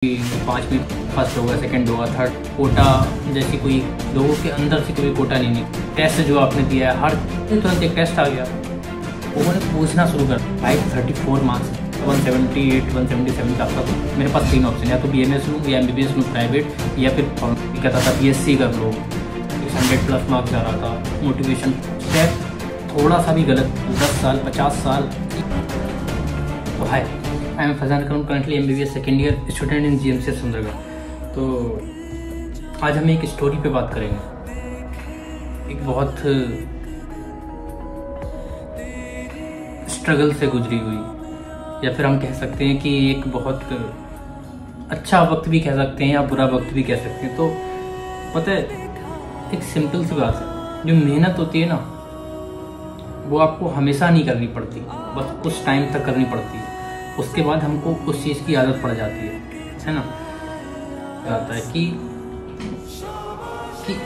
5 में फर्स्ट होगा, सेकंड होगा, थर्ड कोटा जैसी कोई लोगों के अंदर से कोई कोटा नहीं निकला। टेस्ट जो आपने दिया है हर तुरंत एक टेस्ट आ गया, उन्होंने पूछना शुरू कर 534 मार्क्स 178 177 का आपका। मेरे पास 3 ऑप्शन, या तो BMS लूँ या MBBS लूँ प्राइवेट, या फिर कहता था BSc कर लो। 100+ मार्क्स आ रहा था। मोटिवेशन स्टेप थोड़ा सा भी गलत, 10 साल 50 साल तो है। आई एम फैजान करूँ, currently MBBS second year student in GMC Sundargarh. तो आज हम एक स्टोरी पे बात करेंगे, एक बहुत स्ट्रगल से गुजरी हुई, या फिर हम कह सकते हैं कि एक बहुत अच्छा वक्त भी कह सकते हैं या बुरा वक्त भी कह सकते हैं। तो पता है, एक सिंपल सी बात है, जो मेहनत होती है ना वो आपको हमेशा नहीं करनी पड़ती, बस कुछ टाइम तक करनी पड़ती है। उसके बाद हमको उस चीज़ की आदत पड़ जाती है ना। आता है कि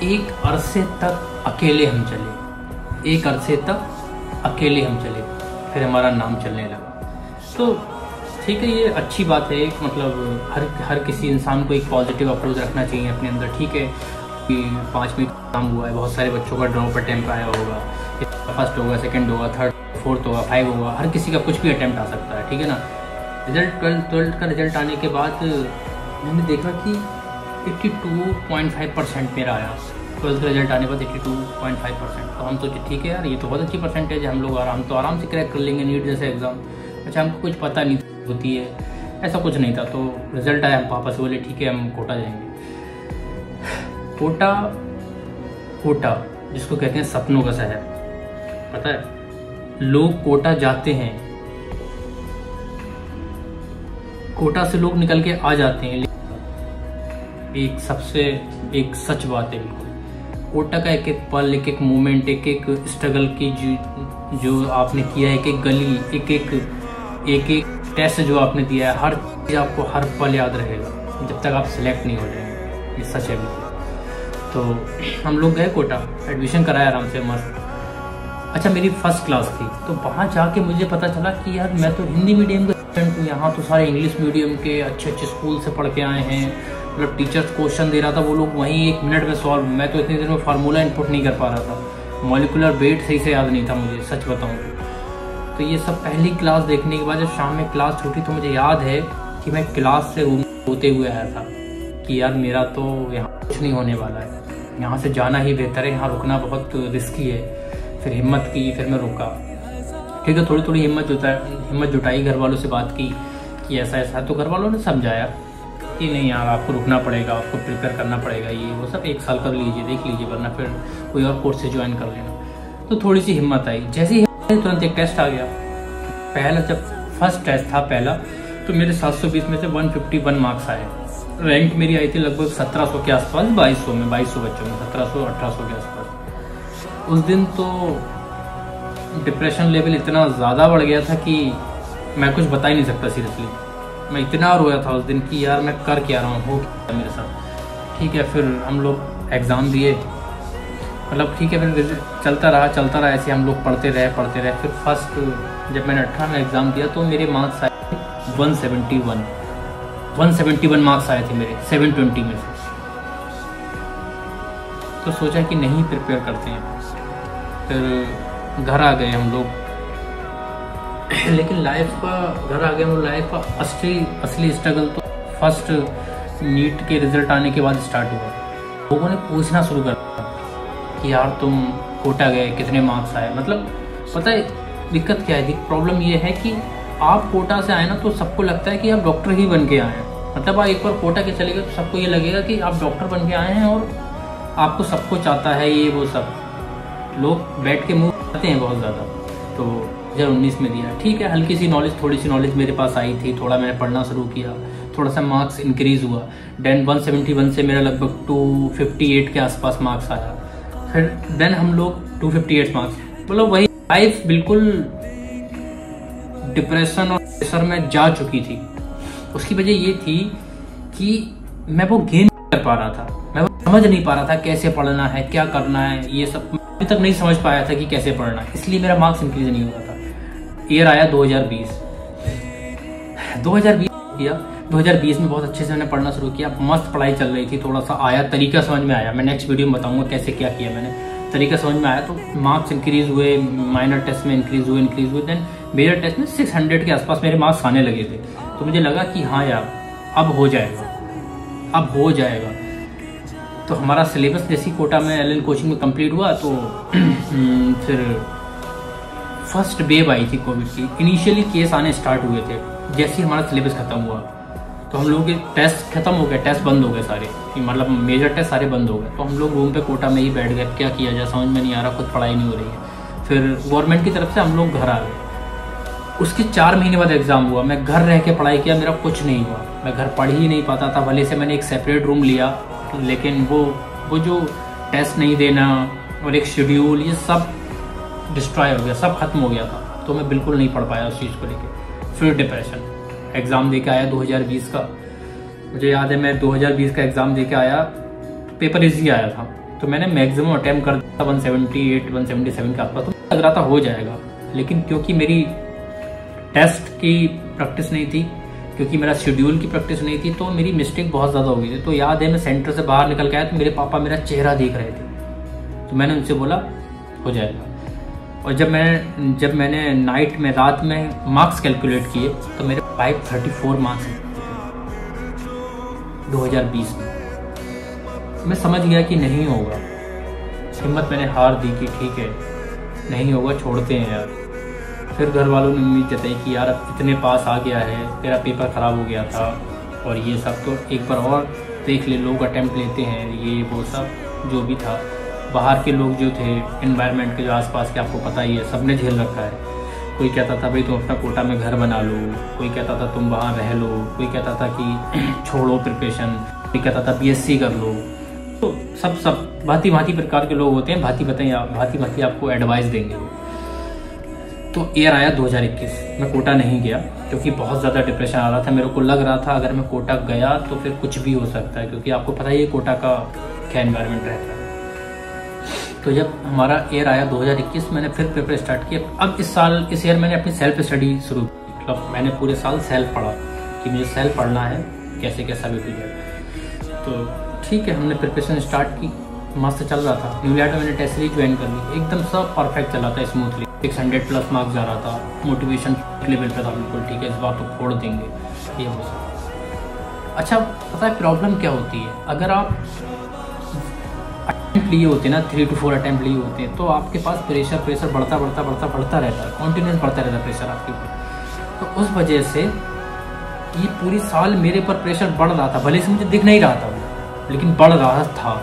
एक अरसे तक अकेले हम चले, एक अरसे तक अकेले हम चले, फिर हमारा नाम चलने लगा। तो ठीक है, ये अच्छी बात है। मतलब हर किसी इंसान को एक पॉजिटिव अप्रोच रखना चाहिए अपने अंदर। ठीक है कि 5 में काम हुआ है, बहुत सारे बच्चों का ड्रॉप अटेम्प्ट आया होगा, फर्स्ट होगा, सेकंड होगा, थर्ड, फोर्थ होगा, 5 होगा, हर किसी का कुछ भी अटेम्प्ट आ सकता है। ठीक है ना। रिजल्ट 12th का रिजल्ट आने के बाद मैंने देखा कि 82.5% मेरा आया। 12th का रिजल्ट आने के बाद 82.5%। तो हम सोचे ठीक है यार, ये तो बहुत अच्छी परसेंटेज है, हम लोग आराम से क्रैक कर लेंगे नीट जैसे एग्ज़ाम। अच्छा, हमको कुछ पता नहीं होती है, ऐसा कुछ नहीं था। तो रिजल्ट आया, हम पापा से बोले ठीक है हम कोटा जाएंगे। कोटा जिसको कहते हैं सपनों का शहर, पता है लोग कोटा जाते हैं, कोटा से लोग निकल के आ जाते हैं। एक सच बात है बिल्कुल। कोटा का एक एक पल, एक एक मोमेंट, एक एक स्ट्रगल की जो आपने किया है, एक एक गली, एक एक टेस्ट जो आपने दिया है, हर चीज़ आपको हर पल याद रहेगा जब तक आप सिलेक्ट नहीं हो जाएंगे। ये सच है बिल्कुल। तो हम लोग गए कोटा, एडमिशन कराया आराम से मस्त। अच्छा, मेरी फर्स्ट क्लास थी, तो वहाँ जाके मुझे पता चला कि यार मैं तो हिंदी मीडियम का स्टूडेंट हूँ, यहाँ तो सारे इंग्लिश मीडियम के अच्छे स्कूल से पढ़ के आए हैं। मतलब टीचर्स क्वेश्चन दे रहा था, वो लोग वहीं 1 मिनट में सॉल्व। मैं तो इतनी देर में फार्मूला इनपुट नहीं कर पा रहा था, मॉलिकुलर वेट सही से याद नहीं था मुझे, सच बताऊँ तो। ये सब पहली क्लास देखने के बाद जब शाम में क्लास छूटी तो मुझे याद है कि मैं क्लास से रूम होते हुए आया था कि यार मेरा तो यहाँ कुछ नहीं होने वाला है, यहाँ से जाना ही बेहतर है, यहाँ रुकना बहुत रिस्की है। फिर हिम्मत की, फिर मैं रुका। ठीक है, थोड़ी हिम्मत जुटाई, घर वालों से बात की कि ऐसा ऐसा। तो घर वालों ने समझाया कि नहीं यार आपको रुकना पड़ेगा, आपको प्रिपेयर करना पड़ेगा, ये वो सब 1 साल कर लीजिए, देख लीजिए, वरना फिर कोई और कोर्स से ज्वाइन कर लेना। तो थोड़ी सी हिम्मत आई। जैसे ही तुरंत एक टेस्ट आ गया। पहला जब फर्स्ट टेस्ट था पहला, तो मेरे 720 में से 151 मार्क्स आए। रैंक मेरी आई थी लगभग 1700 के आसपास, 2200 बच्चों में 1700-1800 के आसपास। उस दिन तो डिप्रेशन लेवल इतना ज़्यादा बढ़ गया था कि मैं कुछ बता ही नहीं सकता। सीरियसली मैं इतना रोया था उस दिन कि यार मैं कर क्या रहा हूँ, हो क्या मेरे साथ। ठीक है, फिर हम लोग एग्ज़ाम दिए, मतलब ठीक है, फिर चलता रहा ऐसे हम लोग पढ़ते रहे। फिर फर्स्ट जब मैंने 18 में एग्ज़ाम दिया तो मेरे मार्क्स आए 171 मार्क्स आए थे मेरे 720 में से। तो सोचा कि नहीं प्रिपेयर करते हैं, फिर घर आ गए हम लोग। लेकिन लाइफ का असली स्ट्रगल तो फर्स्ट नीट के रिजल्ट आने के बाद स्टार्ट हुआ। लोगों ने पूछना शुरू कर दिया कि यार तुम कोटा गए, कितने मार्क्स आए। मतलब पता है दिक्कत क्या है, प्रॉब्लम ये है कि आप कोटा से आए ना तो सबको लगता है कि आप डॉक्टर ही बन के आए हैं। मतलब आप एक बार कोटा के चले गए तो सबको ये लगेगा कि आप डॉक्टर बन के आए हैं और आपको सब कुछ आता है, ये वो सब। लोग बैठ के मुँह करते हैं बहुत ज़्यादा। तो 2019 में दिया, ठीक है, थोड़ी सी नॉलेज मेरे पास आई थी, थोड़ा मैंने पढ़ना शुरू किया, थोड़ा सा मार्क्स इंक्रीज़ हुआ। देन 171 से मेरा लगभग 258 के आसपास मार्क्स आया। फिर देन हम लोग 258 मार्क्स, मतलब वही लाइफ बिल्कुल डिप्रेशन और प्रेशर में जा चुकी थी। उसकी वजह ये थी कि मैं वो गेन नहीं कर पा रहा था, मैं वो समझ नहीं पा रहा था कैसे पढ़ना है, क्या करना है, ये सब अभी तक नहीं समझ पाया था कि कैसे पढ़ना है। इसलिए मेरा मार्क्स इंक्रीज नहीं हुआ था। ईयर आया 2020 किया। 2020 में बहुत अच्छे से मैंने पढ़ना शुरू किया, मस्त पढ़ाई चल रही थी, थोड़ा सा आया, तरीका समझ में आया। मैं नेक्स्ट वीडियो में बताऊंगा कैसे क्या किया मैंने, तरीका समझ में आया। तो मार्क्स इंक्रीज हुए, माइनर टेस्ट में इंक्रीज हुए, देन मेजर टेस्ट में 600 के आसपास मेरे मार्क्स आने लगे थे। तो मुझे लगा कि हाँ यार अब हो जाएगा। तो हमारा सिलेबस जैसी कोटा में एलएन कोचिंग में कंप्लीट हुआ, तो फिर फर्स्ट वेव आई थी कोविड की। इनिशियली केस आने स्टार्ट हुए थे जैसे ही हमारा सिलेबस खत्म हुआ, तो हम लोगों के टेस्ट खत्म हो गए, टेस्ट बंद हो गए सारे, मतलब मेजर टेस्ट सारे बंद हो गए। तो हम लोग रूम पे कोटा में ही बैठ गए, क्या किया जाए समझ में नहीं आ रहा, खुद पढ़ाई नहीं हो रही है। फिर गवर्नमेंट की तरफ से हम लोग घर आ गए। उसके 4 महीने बाद एग्ज़ाम हुआ। मैं घर रह के पढ़ाई किया, मेरा कुछ नहीं हुआ, मैं घर पढ़ ही नहीं पाता था। भले से मैंने एक सेपरेट रूम लिया, लेकिन वो जो टेस्ट नहीं देना और एक शेड्यूल, ये सब डिस्ट्रॉय हो गया, सब खत्म हो गया था। तो मैं बिल्कुल नहीं पढ़ पाया उस चीज़ को लेके। फिर डिप्रेशन, एग्ज़ाम दे के आया 2020 का। मुझे याद है मैं 2020 का एग्ज़ाम दे के आया, पेपर इजी आया था, तो मैंने मैक्सिमम अटैम्प्ट कर दिया 178 177 के आसपास, तो लग रहा था हो जाएगा। लेकिन क्योंकि मेरी टेस्ट की प्रैक्टिस नहीं थी, क्योंकि मेरा शेड्यूल की प्रैक्टिस नहीं थी, तो मेरी मिस्टेक बहुत ज़्यादा हो गई थी। तो याद है मैं सेंटर से बाहर निकल के आया तो मेरे पापा मेरा चेहरा देख रहे थे, तो मैंने उनसे बोला हो जाएगा। और जब मैंने नाइट में, रात में मार्क्स कैलकुलेट किए तो मेरे 534 मार्क्स हैं 2020 में। मैं समझ गया कि नहीं होगा, हिम्मत मैंने हार दी कि ठीक है नहीं होगा, छोड़ते हैं यार। फिर घर वालों ने उम्मीद जताई कि यार अब इतने पास आ गया है, तेरा पेपर ख़राब हो गया था और ये सब, तो एक बार और देख ले, लोग अटेम्प्ट लेते हैं, ये वो सब जो भी था। बाहर के लोग जो थे, एनवायरनमेंट के जो आसपास के, आपको पता ही है, सब ने झेल रखा है। कोई कहता था भाई तुम अपना कोटा में घर बना लो, कोई कहता था तुम वहाँ रह लो, कोई कहता था कि छोड़ो प्रिपरेशन, कोई कहता था BSc कर लो। तो सब भांति प्रकार के लोग होते हैं, भांति आपको एडवाइस देंगे। तो ईयर आया 2021, मैं कोटा नहीं गया क्योंकि बहुत ज़्यादा डिप्रेशन आ रहा था। मेरे को लग रहा था अगर मैं कोटा गया तो फिर कुछ भी हो सकता है, क्योंकि आपको पता ही है कोटा का क्या एनवायरनमेंट रहता है। तो जब हमारा ईयर आया 2021, मैंने फिर पेपर स्टार्ट किया। अब इस ईयर मैंने अपनी सेल्फ स्टडी शुरू की, मतलब मैंने पूरे साल सेल्फ पढ़ा कि मुझे सेल्फ पढ़ना है, कैसे कैसा भी हो जाए। तो ठीक है, हमने प्रिपरेशन स्टार्ट की, मस्त चल रहा था। न्यूलैंड में मैंने टेस्ट सीरीज ज्वाइन कर ली, एकदम सब परफेक्ट चला था, स्मूथली 600+ मार्क्स जा रहा था, मोटिवेशन लेवल पे था बिल्कुल, ठीक है इस बार तो फोड़ देंगे, ये हो सकता। अच्छा पता है प्रॉब्लम क्या होती है, अगर आप अटैम्प्ट लिए होते हैं ना, 3 to 4 अटैम्प्ट लिए होते हैं, तो आपके पास प्रेशर बढ़ता रहता है, कॉन्टिन्यूस बढ़ता रहता है प्रेशर आपके ऊपर। तो उस वजह से ये पूरी साल मेरे पर प्रेशर बढ़ रहा था, भले से मुझे दिख नहीं रहा था, लेकिन बढ़ रहा था।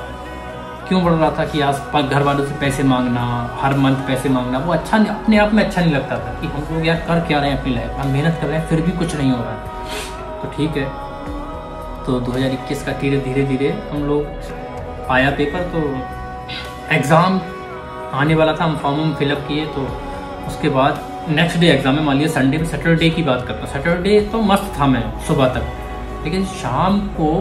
क्यों बढ़ रहा था कि आस पास घर वालों से पैसे मांगना, हर मंथ पैसे मांगना, वो अच्छा नहीं, अपने आप में अच्छा नहीं लगता था कि हम लोग यार कर क्या रहे हैं अपनी लाइफ, हम मेहनत कर रहे हैं फिर भी कुछ नहीं हो रहा है। तो ठीक है, तो 2021 का धीरे धीरे हम लोग आया पेपर, तो एग्ज़ाम आने वाला था, हम फॉर्म फिलअप किए। तो उसके बाद नेक्स्ट डे एग्ज़ाम है, मान लिया संडे में, सैटरडे की बात करता हूँ। सैटरडे तो मस्त था मैं सुबह तक, लेकिन शाम को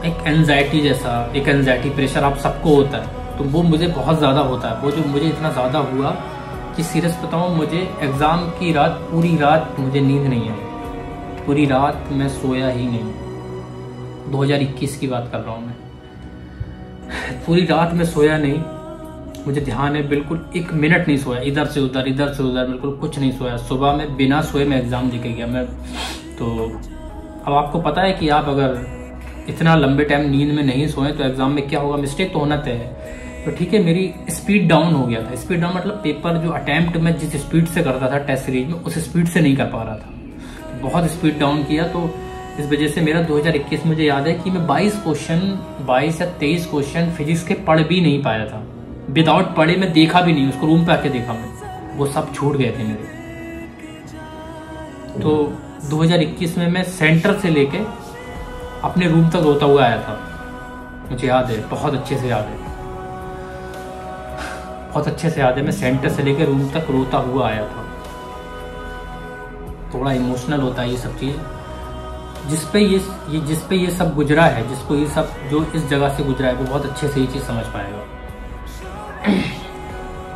एक एंजाइटी प्रेशर आप सबको होता है, तो वो मुझे बहुत ज़्यादा होता है। वो जो मुझे इतना ज़्यादा हुआ कि सीरियस बताऊँ, मुझे एग्ज़ाम की रात, पूरी रात मुझे नींद नहीं आई, पूरी रात मैं सोया ही नहीं। 2021 की बात कर रहा हूँ मैं, पूरी रात में सोया नहीं, मुझे ध्यान है बिल्कुल 1 मिनट नहीं सोया, इधर से उधर बिल्कुल कुछ नहीं सोया। सुबह में बिना सोए मैं एग्ज़ाम दे के गया मैं। तो अब आपको पता है कि आप अगर इतना लंबे टाइम नींद में नहीं सोए तो एग्जाम में क्या होगा, मिस्टेक तो होना तय है। तो ठीक है, मेरी स्पीड डाउन हो गया था। स्पीड डाउन मतलब पेपर जो अटैम्प्ट में जिस स्पीड से करता था टेस्ट सीरीज में, उस स्पीड से नहीं कर पा रहा था, बहुत स्पीड डाउन किया। तो इस वजह से मेरा 2021 मुझे याद है कि मैं 22 या 23 क्वेश्चन फिजिक्स के पढ़ भी नहीं पाया था। विदाउट पढ़े मैं देखा भी नहीं, उसको रूम पे आके देखा मैं, वो सब छूट गए थे मेरे। तो 2021 में मैं सेंटर से लेके अपने रूम तक रोता हुआ आया था, मुझे याद है, बहुत अच्छे से याद है, बहुत अच्छे से याद है। मैं सेंटर से लेकर रूम तक रोता हुआ आया था। थोड़ा इमोशनल होता है ये सब चीज़, जिस पे ये सब गुजरा है, जिसको ये सब जो इस जगह से गुजरा है, वो बहुत अच्छे से ये चीज़ समझ पाएगा।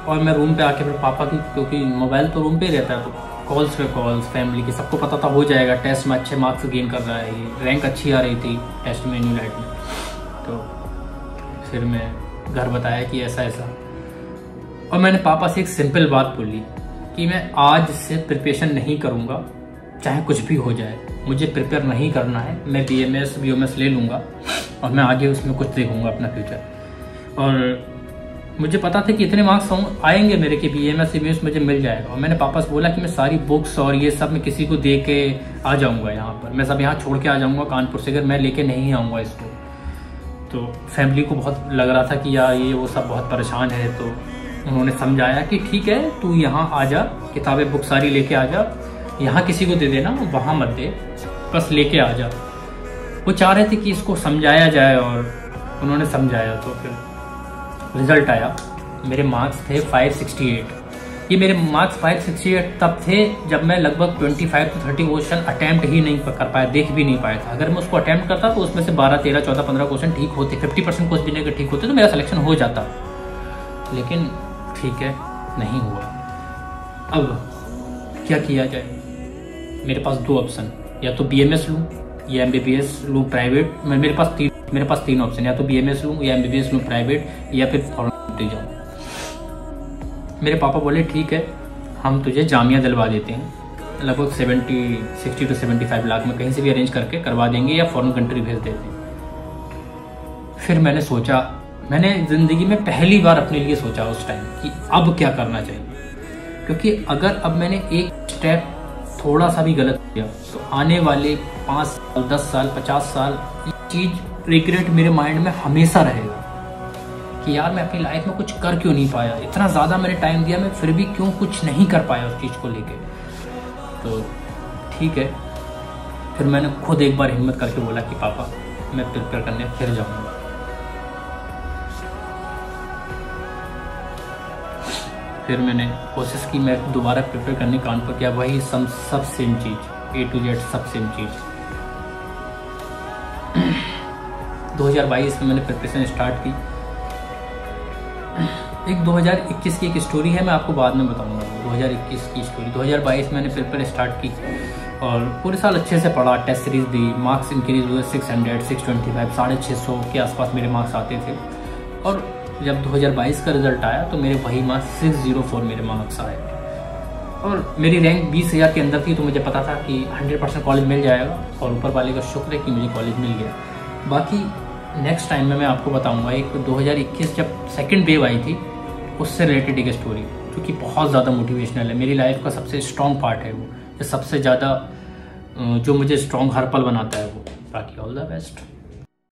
और मैं रूम पे आके फिर पापा की, क्योंकि मोबाइल तो रूम पे ही रहता है, तो कॉल्स पे कॉल्स, फैमिली की, सबको पता था हो जाएगा, टेस्ट में अच्छे मार्क्स गेन कर रहा है, रैंक अच्छी आ रही थी टेस्ट में, न्यूलाइट में। तो फिर मैं घर बताया कि ऐसा ऐसा, और मैंने पापा से एक सिंपल बात बोली कि मैं आज से प्रिपरेशन नहीं करूँगा, चाहे कुछ भी हो जाए, मुझे प्रिपेयर नहीं करना है। मैं BMS BOMS ले लूँगा और मैं आगे उसमें कुछ देखूँगा अपना फ्यूचर। और मुझे पता था कि इतने मार्क्स आएंगे मेरे कि BMS CBS मुझे मिल जाएगा। और मैंने पापा से बोला कि मैं सारी बुक्स और ये सब मैं किसी को दे के आ जाऊँगा यहाँ पर, मैं सब यहाँ छोड़ के आ जाऊँगा कानपुर से, अगर मैं लेके नहीं आऊँगा इसको। तो फैमिली को बहुत लग रहा था कि यार ये वो सब बहुत परेशान है। तो उन्होंने समझाया कि ठीक है, तू यहाँ आ जा, किताबें बुक सारी लेके आ जा, यहाँ किसी को दे देना, वहाँ मत दे, बस लेके आ जा। वो चाह रहे थे कि इसको समझाया जाए और उन्होंने समझाया। तो फिर रिजल्ट आया, मेरे मार्क्स थे 568। ये मेरे मार्क्स 568 तब थे जब मैं लगभग 25 to 30 क्वेश्चन अटैम्प्ट ही नहीं कर पाया, देख भी नहीं पाया था। अगर मैं उसको अटैम्प्ट करता तो उसमें से 12, 13, 14, 15 क्वेश्चन ठीक होते, 50% क्वेश्चन भी अगर ठीक होते तो मेरा सिलेक्शन हो जाता। लेकिन ठीक है, नहीं हुआ। अब क्या किया जाए? मेरे पास 2 ऑप्शन, या तो BMS लूँ या MBBS लूँ प्राइवेट। मेरे पास तीन ऑप्शन, या तो BMS लूँ या MBBS लूँ प्राइवेट, या फिर फॉरेन जाऊँ। मेरे पापा बोले ठीक है, हम तुझे जामिया दिलवा देते हैं, लगभग 60 to 75 लाख में कहीं से भी अरेंज करके करवा देंगे, या फॉरेन कंट्री भेज देते हैं। फिर मैंने सोचा, मैंने ज़िंदगी में पहली बार अपने लिए सोचा उस टाइम कि अब क्या करना चाहिए। क्योंकि अगर अब मैंने एक स्टेप थोड़ा सा भी गलत किया तो आने वाले 5 साल, 10 साल, 50 साल ये चीज़ रिग्रेट मेरे माइंड में हमेशा रहेगा कि यार मैं अपनी लाइफ में कुछ कर क्यों नहीं पाया, इतना ज़्यादा मैंने टाइम दिया, मैं फिर भी क्यों कुछ नहीं कर पाया उस चीज़ को लेके। तो ठीक है, फिर मैंने खुद एक बार हिम्मत करके बोला कि पापा मैं प्रिपेयर करने फिर जाऊँगा। फिर मैंने कोशिश की, मैं दोबारा प्रिपेयर करने कानपुर किया, वही सब same cheese, A to Z सब सेम चीज़। 2022 में मैंने प्रिपरेशन स्टार्ट की। एक 2021 की एक स्टोरी है, मैं आपको बाद में बताऊंगा 2021 की स्टोरी। 2022 में मैंने प्रिपेयर स्टार्ट की और पूरे साल अच्छे से पढ़ा, टेस्ट सीरीज दी, मार्क्स इंक्रीज हुए 600, 625, 650 के आसपास मेरे मार्क्स आते थे। और जब 2022 का रिजल्ट आया तो मेरे वही मार्क्स 604 मेरे मार्क्स आए और मेरी रैंक 20,000 के अंदर थी। तो मुझे पता था कि 100% कॉलेज मिल जाएगा और ऊपर वाले का शुक्र है कि मुझे कॉलेज मिल गया। बाकी नेक्स्ट टाइम में मैं आपको बताऊंगा एक 2021 जब सेकंड वेव आई थी उससे रिलेटेड एक स्टोरी जो कि बहुत ज़्यादा मोटिवेशनल है, मेरी लाइफ का सबसे स्ट्रॉन्ग पार्ट है वो, सबसे ज़्यादा जो मुझे स्ट्रॉन्ग हर पल बनाता है वो। बाकी ऑल द बेस्ट।